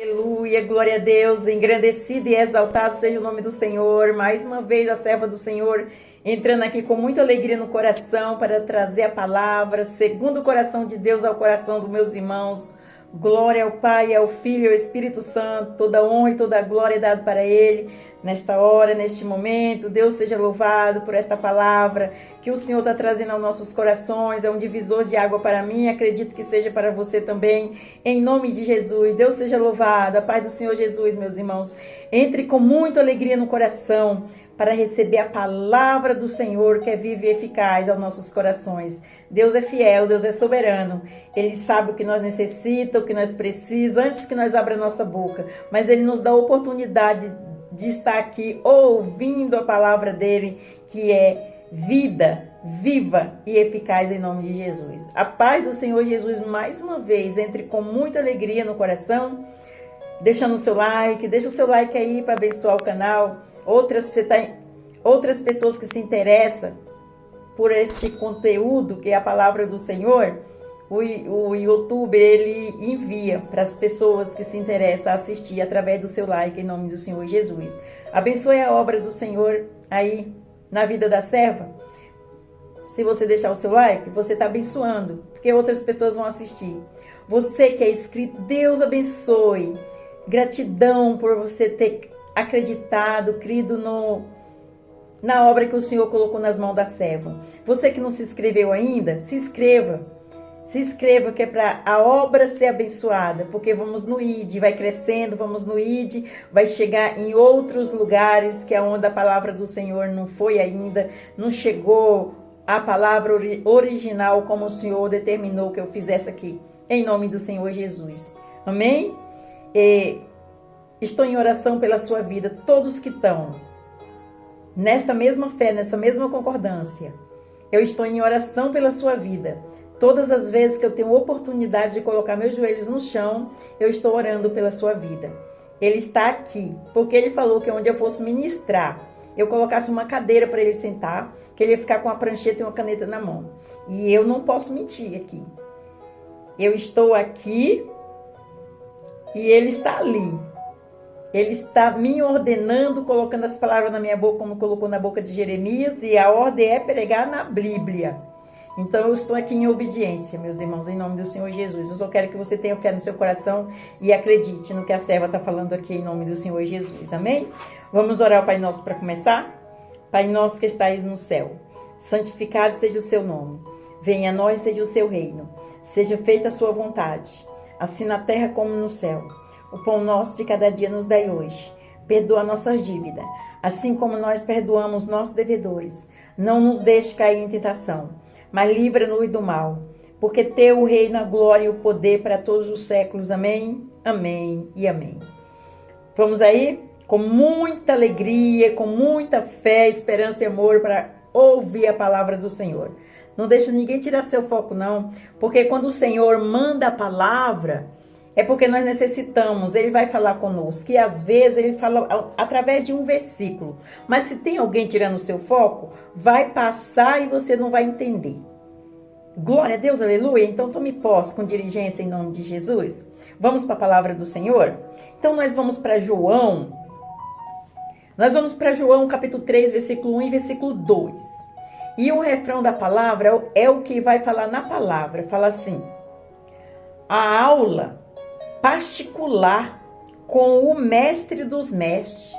Aleluia, glória a Deus, engrandecido e exaltado seja o nome do Senhor. Mais uma vez a serva do Senhor entrando aqui com muita alegria no coração para trazer a palavra, segundo o coração de Deus ao coração dos meus irmãos. Glória ao Pai, ao Filho e ao Espírito Santo, toda honra e toda glória é dada para Ele. Nesta hora, neste momento, Deus seja louvado por esta palavra que o Senhor está trazendo aos nossos corações. É um divisor de água para mim, acredito que seja para você também, em nome de Jesus. Deus seja louvado, a paz do Senhor Jesus, meus irmãos. Entre com muita alegria no coração para receber a palavra do Senhor que é viva e eficaz aos nossos corações. Deus é fiel, Deus é soberano. Ele sabe o que nós necessitamos, o que nós precisamos, antes que nós abra a nossa boca. Mas Ele nos dá a oportunidade de estar aqui ouvindo a palavra dEle, que é vida, viva e eficaz em nome de Jesus. A paz do Senhor Jesus, mais uma vez, entre com muita alegria no coração, deixando o seu like, deixa o seu like aí para abençoar o canal. Outras pessoas que se interessam por este conteúdo, que é a palavra do Senhor, o YouTube, ele envia para as pessoas que se interessam a assistir através do seu like, em nome do Senhor Jesus. Abençoe a obra do Senhor aí na vida da serva. Se você deixar o seu like, você está abençoando, porque outras pessoas vão assistir. Você que é inscrito, Deus abençoe. Gratidão por você ter acreditado, crido na obra que o Senhor colocou nas mãos da serva. Você que não se inscreveu ainda, se inscreva. Se inscreva, que é para a obra ser abençoada, porque vamos no ID, vai crescendo, vamos no ID, vai chegar em outros lugares que é onde a palavra do Senhor não foi ainda, não chegou a palavra original como o Senhor determinou que eu fizesse aqui, em nome do Senhor Jesus. Amém? Estou em oração pela sua vida, todos que estão nesta mesma fé, nessa mesma concordância. Eu estou em oração pela sua vida. Todas as vezes que eu tenho oportunidade de colocar meus joelhos no chão, eu estou orando pela sua vida. Ele está aqui, porque ele falou que onde eu fosse ministrar, eu colocasse uma cadeira para ele sentar, que ele ia ficar com uma prancheta e uma caneta na mão. E eu não posso mentir aqui. Eu estou aqui e ele está ali. Ele está me ordenando, colocando as palavras na minha boca, como colocou na boca de Jeremias, e a ordem é pregar na Bíblia. Então eu estou aqui em obediência, meus irmãos, em nome do Senhor Jesus. Eu só quero que você tenha fé no seu coração e acredite no que a serva está falando aqui em nome do Senhor Jesus. Amém? Vamos orar ao Pai Nosso para começar? Pai Nosso que estais no céu, santificado seja o seu nome. Venha a nós, seja o seu reino. Seja feita a sua vontade, assim na terra como no céu. O pão nosso de cada dia nos dai hoje. Perdoa nossas dívidas, assim como nós perdoamos nossos devedores. Não nos deixe cair em tentação, mas livra-nos do mal. Porque teu o reino, a glória e o poder para todos os séculos. Amém, amém e amém. Vamos aí? Com muita alegria, com muita fé, esperança e amor para ouvir a palavra do Senhor. Não deixa ninguém tirar seu foco não, porque quando o Senhor manda a palavra, é porque nós necessitamos, Ele vai falar conosco, e às vezes Ele fala através de um versículo, mas se tem alguém tirando o seu foco, vai passar e você não vai entender. Glória a Deus, aleluia. Então tome posse com diligência em nome de Jesus. Vamos para a palavra do Senhor? Então nós vamos para João, capítulo 3, versículo 1 e versículo 2. E o refrão da palavra é o que vai falar na palavra, fala assim: a aula particular com o mestre dos mestres.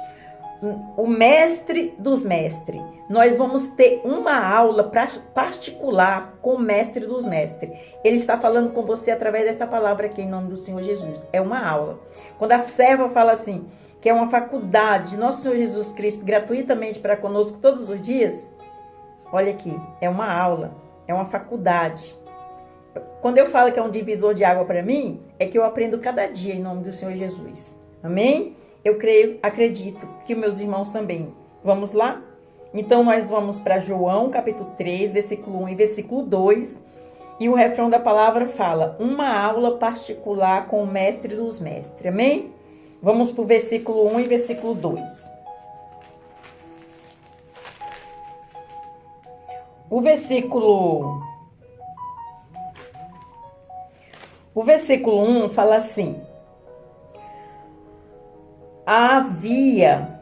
O mestre dos mestres. Nós vamos ter uma aula particular com o mestre dos mestres. Ele está falando com você através desta palavra aqui em nome do Senhor Jesus. É uma aula. Quando a serva fala assim, que é uma faculdade de nosso Senhor Jesus Cristo gratuitamente para conosco todos os dias, olha aqui, é uma aula, é uma faculdade. Quando eu falo que é um divisor de água para mim, é que eu aprendo cada dia em nome do Senhor Jesus. Amém? Eu creio, acredito que meus irmãos também. Vamos lá? Então nós vamos para João, capítulo 3, versículo 1 e versículo 2. E o refrão da palavra fala: uma aula particular com o mestre dos mestres. Amém? Vamos para o versículo 1 e versículo 2. O versículo 1 fala assim: havia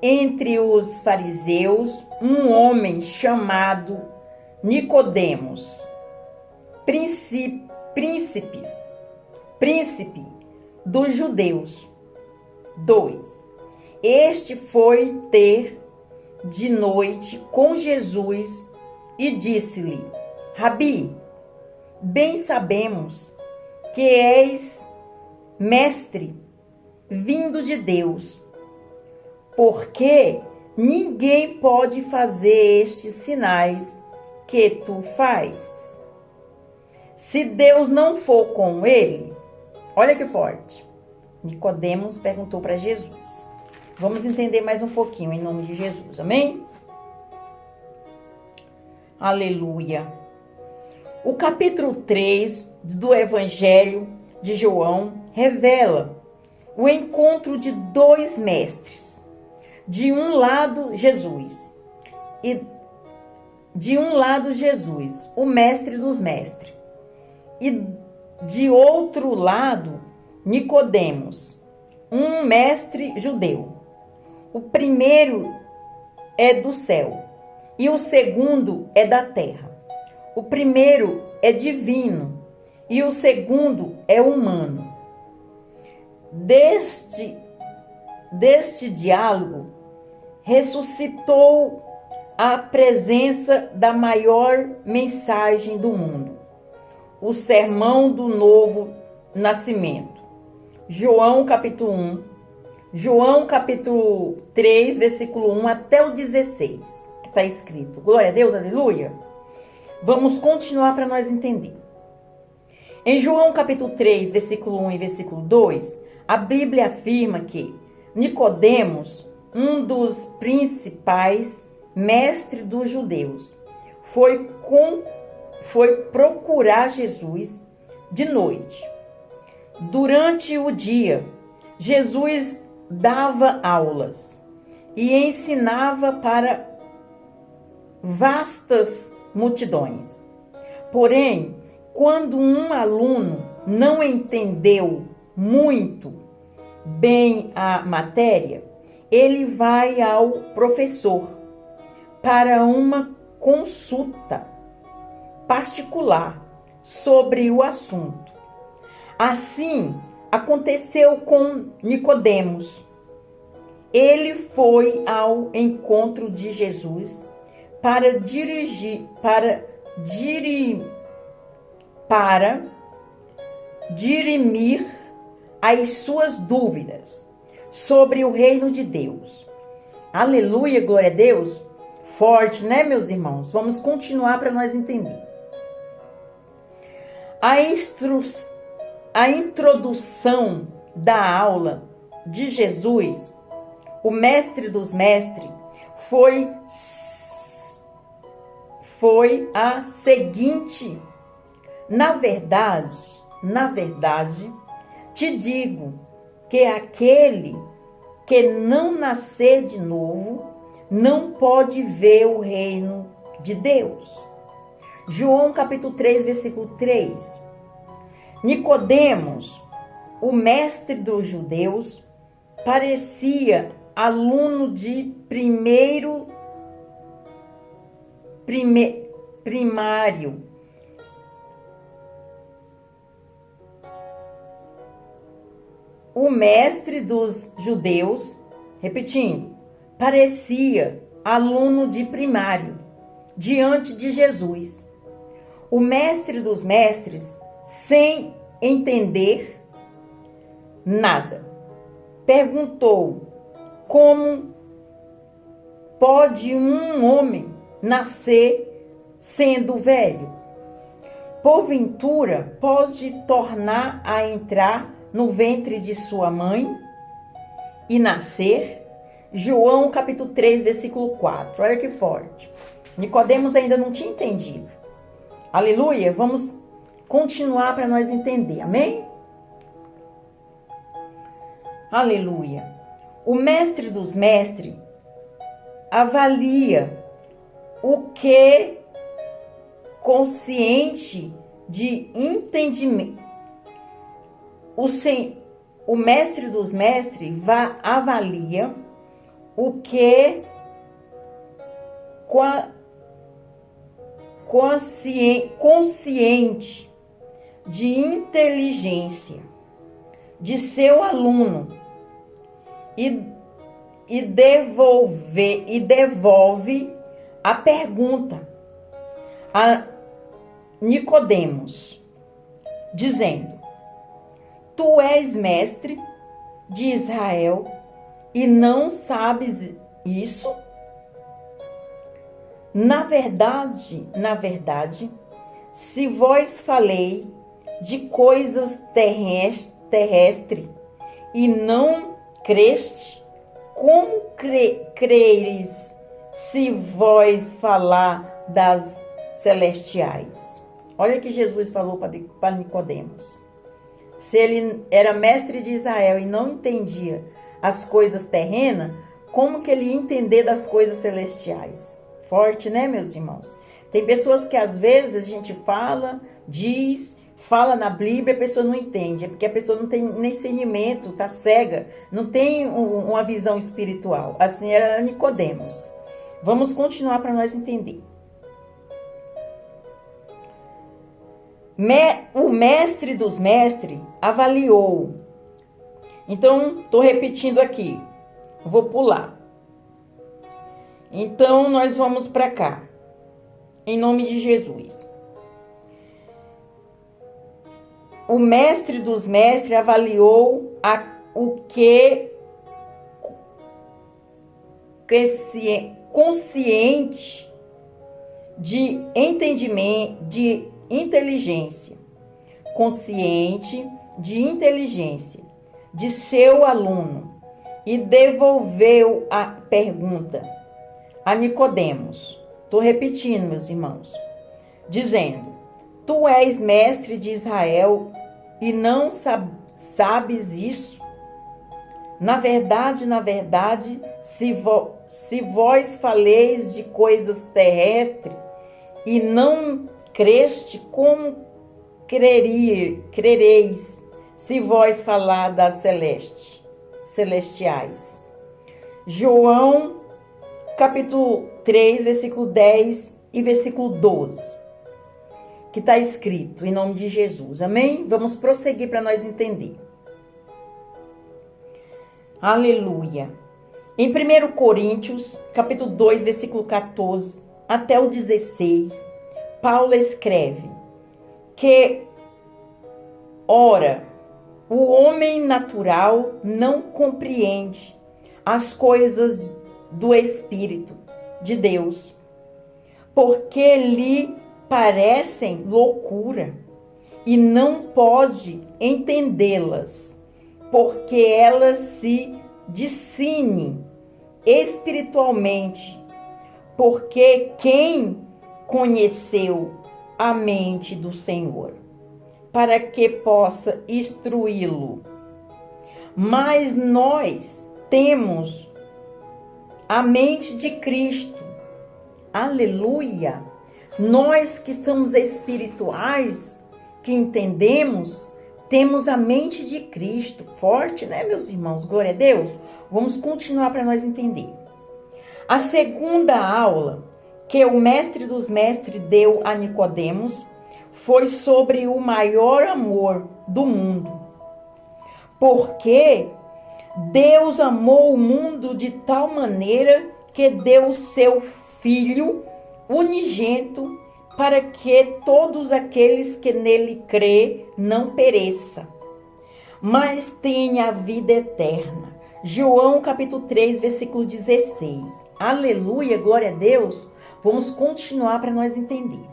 entre os fariseus um homem chamado Nicodemos, príncipe dos judeus. 2. Este foi ter de noite com Jesus e disse-lhe: Rabi, bem sabemos que és mestre vindo de Deus, porque ninguém pode fazer estes sinais que tu fazes se Deus não for com ele. Olha que forte. Nicodemos perguntou para Jesus. Vamos entender mais um pouquinho em nome de Jesus, amém? Aleluia. O capítulo 3 do Evangelho de João revela o encontro de dois mestres. De um lado, Jesus, o mestre dos mestres, e de outro lado, Nicodemos, um mestre judeu. O primeiro é do céu e o segundo é da terra. O primeiro é divino e o segundo é humano. Deste diálogo ressuscitou a presença da maior mensagem do mundo, o sermão do novo nascimento. João capítulo 1, João capítulo 3, versículo 1 até o 16, que está escrito. Glória a Deus, aleluia. Vamos continuar para nós entender. Em João capítulo 3, versículo 1 e versículo 2, a Bíblia afirma que Nicodemos, um dos principais mestres dos judeus, foi procurar Jesus de noite. Durante o dia, Jesus dava aulas e ensinava para vastas multidões. Porém, quando um aluno não entendeu muito bem a matéria, ele vai ao professor para uma consulta particular sobre o assunto. Assim aconteceu com Nicodemos. Ele foi ao encontro de Jesus para dirimir as suas dúvidas sobre o reino de Deus. Aleluia, glória a Deus. Forte, né, meus irmãos? Vamos continuar para nós entender. A introdução da aula de Jesus, o mestre dos mestres, foi a seguinte: na verdade, te digo que aquele que não nascer de novo não pode ver o reino de Deus. João capítulo 3, versículo 3. Nicodemos, o mestre dos judeus, parecia aluno de primário. O mestre dos judeus, repetindo, parecia aluno de primário diante de Jesus. O mestre dos mestres, sem entender nada, perguntou: como pode um homem nascer sendo velho? Porventura pode tornar a entrar no ventre de sua mãe e nascer? João capítulo 3, versículo 4. Olha que forte. Nicodemos ainda não tinha entendido. Aleluia. Vamos continuar para nós entender. Amém? Aleluia. O mestre dos mestres avalia o que consciente de entendimento. o mestre dos mestres avalia o que consciente de inteligência de seu aluno e devolve a pergunta a Nicodemos, dizendo: Tu és mestre de Israel e não sabes isso? Na verdade, se vós falei de coisas terrestres e não creste, como crereis se vós falar das celestiais? Olha que Jesus falou para Nicodemos. Se ele era mestre de Israel e não entendia as coisas terrenas, como que ele ia entender das coisas celestiais? Forte, né, meus irmãos? Tem pessoas que às vezes a gente fala na Bíblia, a pessoa não entende. É porque a pessoa não tem nem discernimento, tá cega, não tem uma visão espiritual. Assim era Nicodemos. Vamos continuar para nós entender. O mestre dos mestres avaliou. Então, estou repetindo aqui. Vou pular. Então, nós vamos para cá. Em nome de Jesus. O mestre dos mestres avaliou o que consciente de entendimento, de inteligência, consciente de inteligência de seu aluno e devolveu a pergunta a Nicodemos. Estou repetindo, meus irmãos, dizendo: Tu és mestre de Israel e não sabes isso? Na verdade, se vós faleis de coisas terrestres e não creste, como crereis se vós falar das celestiais? João, capítulo 3, versículo 10 e versículo 12. Que está escrito, em nome de Jesus. Amém? Vamos prosseguir para nós entender. Aleluia. Em 1 Coríntios, capítulo 2, versículo 14 até o 16, Paulo escreve que, ora, o homem natural não compreende as coisas do Espírito de Deus, porque lhe parecem loucura e não pode entendê-las, porque elas se discernem espiritualmente, porque quem conheceu a mente do Senhor, para que possa instruí-lo? Mas nós temos a mente de Cristo. Aleluia! Nós que somos espirituais, que entendemos, temos a mente de Cristo. Forte, né, meus irmãos? Glória a Deus. Vamos continuar para nós entender. A segunda aula que o mestre dos mestres deu a Nicodemos foi sobre o maior amor do mundo. Porque Deus amou o mundo de tal maneira que deu o seu Filho unigênito, para que todos aqueles que nele crê não pereça, mas tenha a vida eterna. João capítulo 3, versículo 16. Aleluia, glória a Deus. Vamos continuar para nós entender.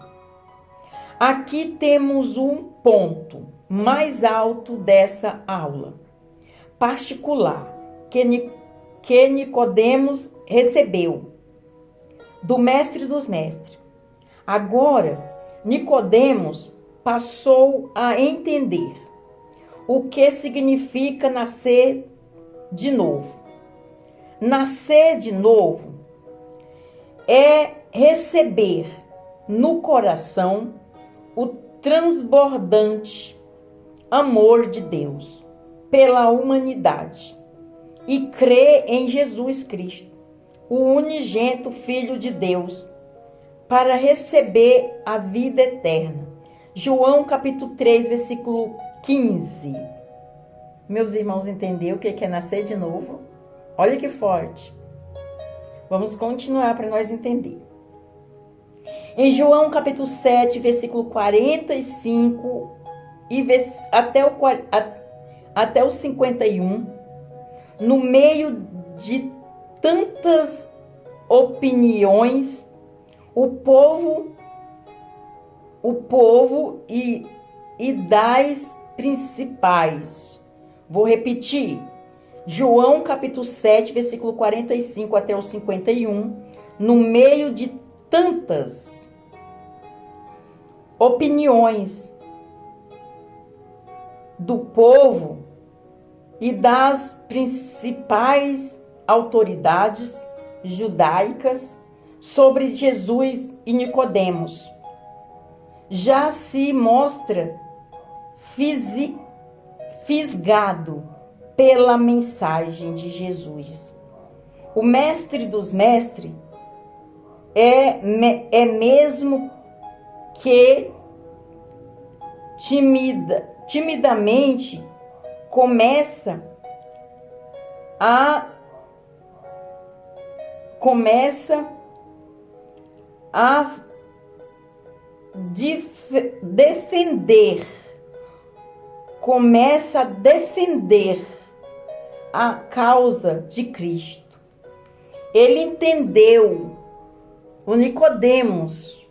Aqui temos um ponto mais alto dessa aula particular que Nicodemos recebeu do mestre dos mestres. Agora, Nicodemos passou a entender o que significa nascer de novo. Nascer de novo é receber no coração o transbordante amor de Deus. pela humanidade e crê em Jesus Cristo, o unigênito Filho de Deus, para receber a vida eterna. João capítulo 3, versículo 15. Meus irmãos, entenderam o que é nascer de novo? Olha que forte. Vamos continuar para nós entender. Em João capítulo 7, versículo 45 até o 51, no meio de tantas opiniões, o povo e das principais. Vou repetir. João capítulo 7, versículo 45 até o 51, no meio de tantas opiniões do povo e das principais autoridades judaicas sobre Jesus e Nicodemos, já se mostra fisgado pela mensagem de Jesus. O mestre dos mestres é mesmo que timidamente começa a defender a causa de Cristo. Ele entendeu, o Nicodemos,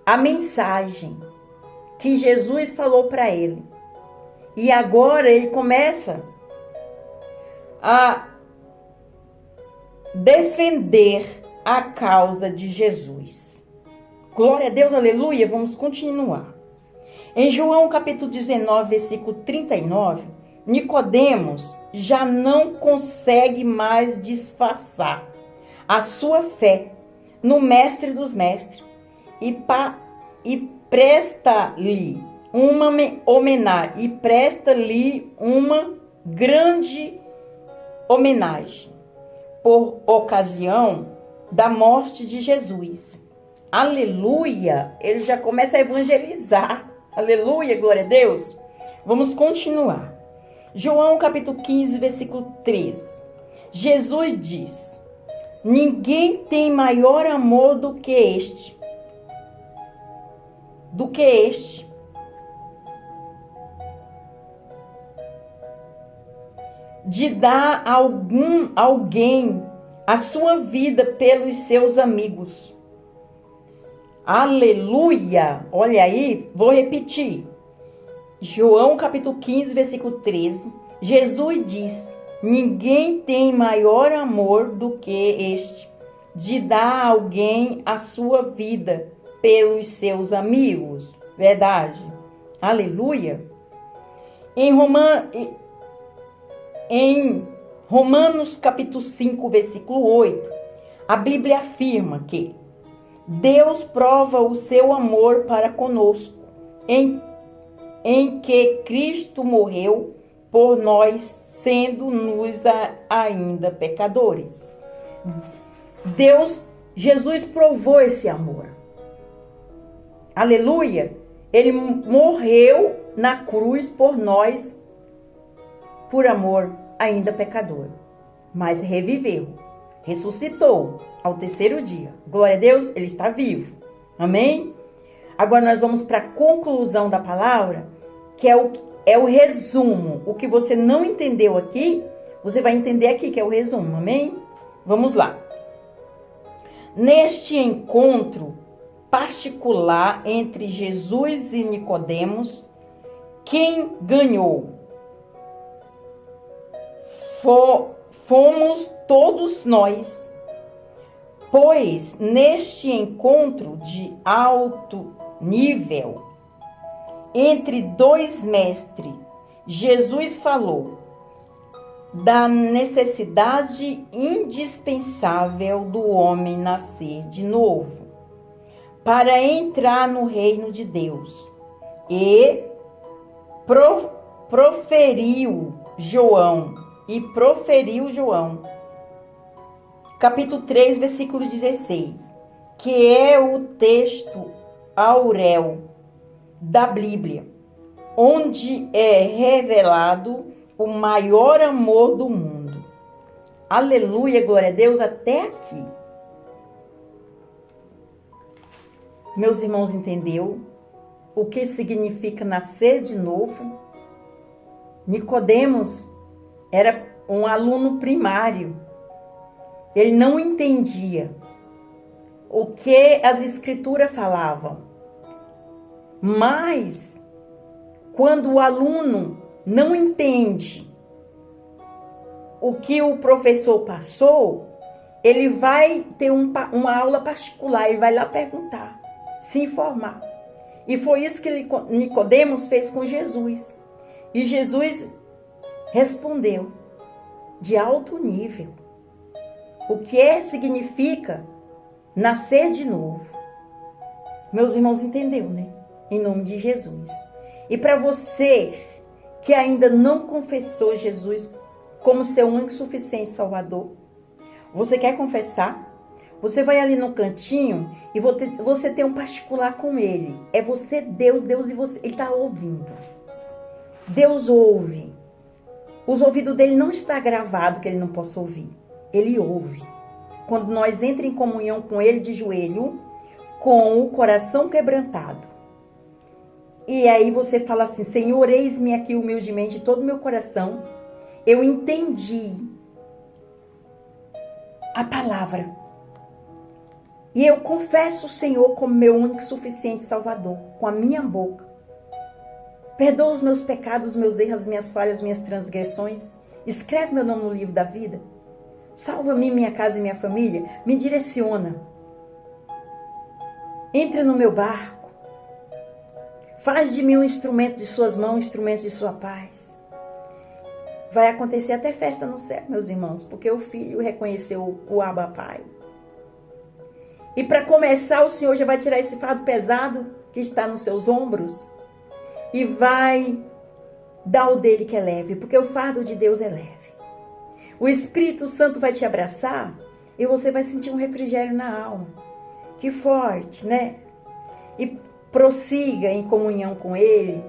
a mensagem que Jesus falou para ele. E agora ele começa a defender a causa de Jesus. Glória a Deus, aleluia. Vamos continuar. Em João capítulo 19, versículo 39, Nicodemos já não consegue mais disfarçar a sua fé no mestre dos mestres e presta-lhe uma homenagem, e presta-lhe uma grande homenagem por ocasião da morte de Jesus. Aleluia! Ele já começa a evangelizar. Aleluia, glória a Deus. Vamos continuar. João capítulo 15, versículo 13. Jesus diz: ninguém tem maior amor do que este, de dar alguém a sua vida pelos seus amigos. Aleluia! Olha aí, vou repetir. João capítulo 15, versículo 13. Jesus diz: ninguém tem maior amor do que este, de dar alguém a sua vida pelos seus amigos. Verdade? Aleluia! Em Romanos capítulo 5, versículo 8, a Bíblia afirma que Deus prova o seu amor para conosco, em que Cristo morreu por nós, sendo-nos ainda pecadores. Jesus provou esse amor. Aleluia! Ele morreu na cruz por nós, por amor, ainda pecador. Mas reviveu, ressuscitou ao terceiro dia. Glória a Deus, ele está vivo. Amém? Agora nós vamos para a conclusão da palavra, que é o resumo. O que você não entendeu aqui, você vai entender aqui, que é o resumo. Amém? Vamos lá. Neste encontro particular entre Jesus e Nicodemos, quem ganhou? Fomos todos nós. Pois neste encontro de alto nível entre dois mestres, Jesus falou da necessidade indispensável do homem nascer de novo para entrar no reino de Deus e proferiu João, e proferiu João. Capítulo 3, versículo 16, que é o texto áureo da Bíblia, onde é revelado o maior amor do mundo. Aleluia, glória a Deus, até aqui. Meus irmãos, entendeu o que significa nascer de novo? Nicodemos era um aluno primário. Ele não entendia o que as escrituras falavam. Mas, quando o aluno não entende o que o professor passou, ele vai ter uma aula particular, ele vai lá perguntar, se informar. E foi isso que Nicodemos fez com Jesus. E Jesus respondeu de alto nível. O que significa nascer de novo? Meus irmãos, entendeu, né? Em nome de Jesus. E para você que ainda não confessou Jesus como seu único e suficiente Salvador, você quer confessar? Você vai ali no cantinho e você tem um particular com Ele. É você, Deus e você. Ele está ouvindo. Deus ouve. Os ouvidos dele não está gravado que ele não possa ouvir. Ele ouve. Quando nós entramos em comunhão com Ele de joelho, com o coração quebrantado. E aí você fala assim, Senhor, eis-me aqui humildemente, todo o meu coração. Eu entendi a palavra. E eu confesso o Senhor como meu único e suficiente Salvador, com a minha boca. Perdoa os meus pecados, os meus erros, as minhas falhas, as minhas transgressões. Escreve meu nome no livro da vida. Salva-me, minha casa e minha família. Me direciona. Entra no meu barco. Faz de mim um instrumento de suas mãos, um instrumento de sua paz. Vai acontecer até festa no céu, meus irmãos, porque o filho reconheceu o Abba Pai. E para começar, o Senhor já vai tirar esse fardo pesado que está nos seus ombros e vai dar o dele que é leve, porque o fardo de Deus é leve. O Espírito Santo vai te abraçar e você vai sentir um refrigério na alma. Que forte, né? E prossiga em comunhão com Ele.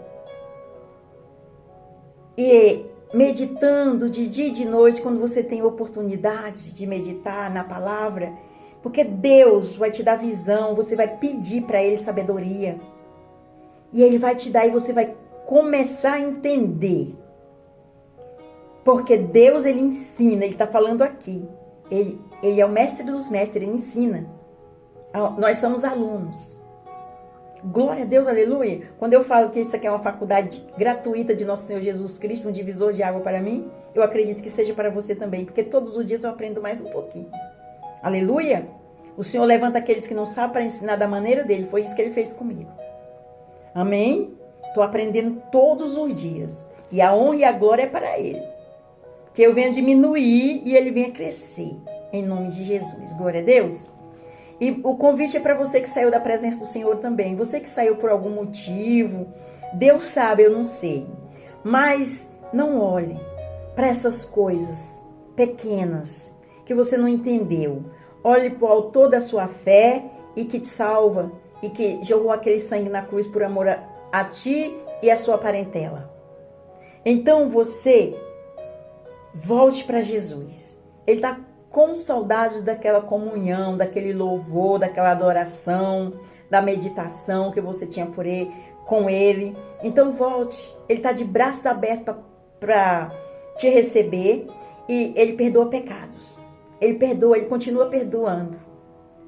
E meditando de dia e de noite, quando você tem oportunidade de meditar na palavra, porque Deus vai te dar visão, você vai pedir para Ele sabedoria. E Ele vai te dar e você vai começar a entender. Porque Deus, Ele ensina, Ele está falando aqui. Ele é o mestre dos mestres, Ele ensina. Nós somos alunos. Glória a Deus, aleluia. Quando eu falo que isso aqui é uma faculdade gratuita de nosso Senhor Jesus Cristo, um divisor de água para mim, eu acredito que seja para você também, porque todos os dias eu aprendo mais um pouquinho. Aleluia. O Senhor levanta aqueles que não sabem para ensinar da maneira dele. Foi isso que Ele fez comigo. Amém? Estou aprendendo todos os dias. E a honra e a glória é para Ele. Que eu venha diminuir e Ele venha crescer. Em nome de Jesus. Glória a Deus. E o convite é para você que saiu da presença do Senhor também. Você que saiu por algum motivo. Deus sabe, eu não sei. Mas não olhe para essas coisas pequenas que você não entendeu. Olhe para o autor da sua fé e que te salva. E que jogou aquele sangue na cruz por amor a ti e a sua parentela. Então você volte para Jesus. Ele está com saudade daquela comunhão, daquele louvor, daquela adoração, da meditação que você tinha com Ele. Então volte. Ele está de braços abertos para te receber e Ele perdoa pecados. Ele perdoa, Ele continua perdoando.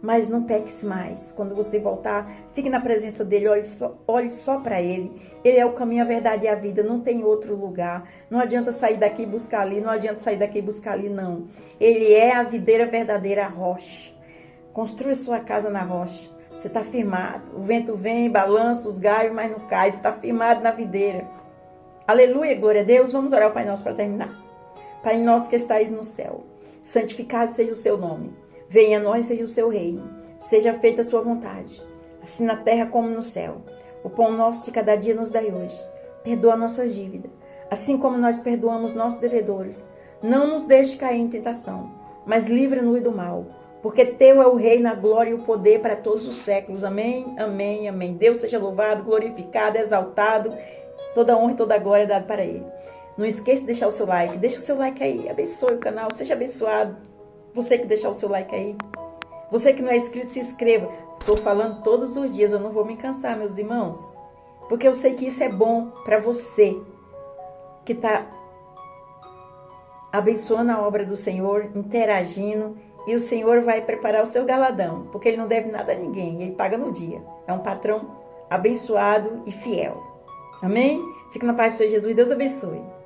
Mas não peques mais. Quando você voltar, fique na presença dele, olhe só para ele. Ele é o caminho, a verdade e a vida, não tem outro lugar. Não adianta sair daqui e buscar ali, não adianta sair daqui e buscar ali, não. Ele é a videira verdadeira, a rocha. Construa sua casa na rocha. Você está firmado. O vento vem, balança os galhos, mas não cai. Você está firmado na videira. Aleluia, glória a Deus. Vamos orar o Pai Nosso para terminar. Pai nosso que estais no céu, santificado seja o seu nome. Venha a nós, seja o seu reino. Seja feita a sua vontade, assim na terra como no céu. O pão nosso de cada dia nos dai hoje. Perdoa a nossa dívida, assim como nós perdoamos nossos devedores. Não nos deixe cair em tentação, mas livra-nos do mal. Porque teu é o reino, a glória e o poder para todos os séculos. Amém, amém, amém. Deus seja louvado, glorificado, exaltado. Toda honra e toda glória é dada para Ele. Não esqueça de deixar o seu like. Deixa o seu like aí. Abençoe o canal. Seja abençoado. Você que deixar o seu like aí. Você que não é inscrito, se inscreva. Estou falando todos os dias. Eu não vou me cansar, meus irmãos. Porque eu sei que isso é bom para você que está abençoando a obra do Senhor, interagindo. E o Senhor vai preparar o seu galadão, porque Ele não deve nada a ninguém, Ele paga no dia. É um patrão abençoado e fiel. Amém? Fique na paz do Senhor Jesus, Deus abençoe.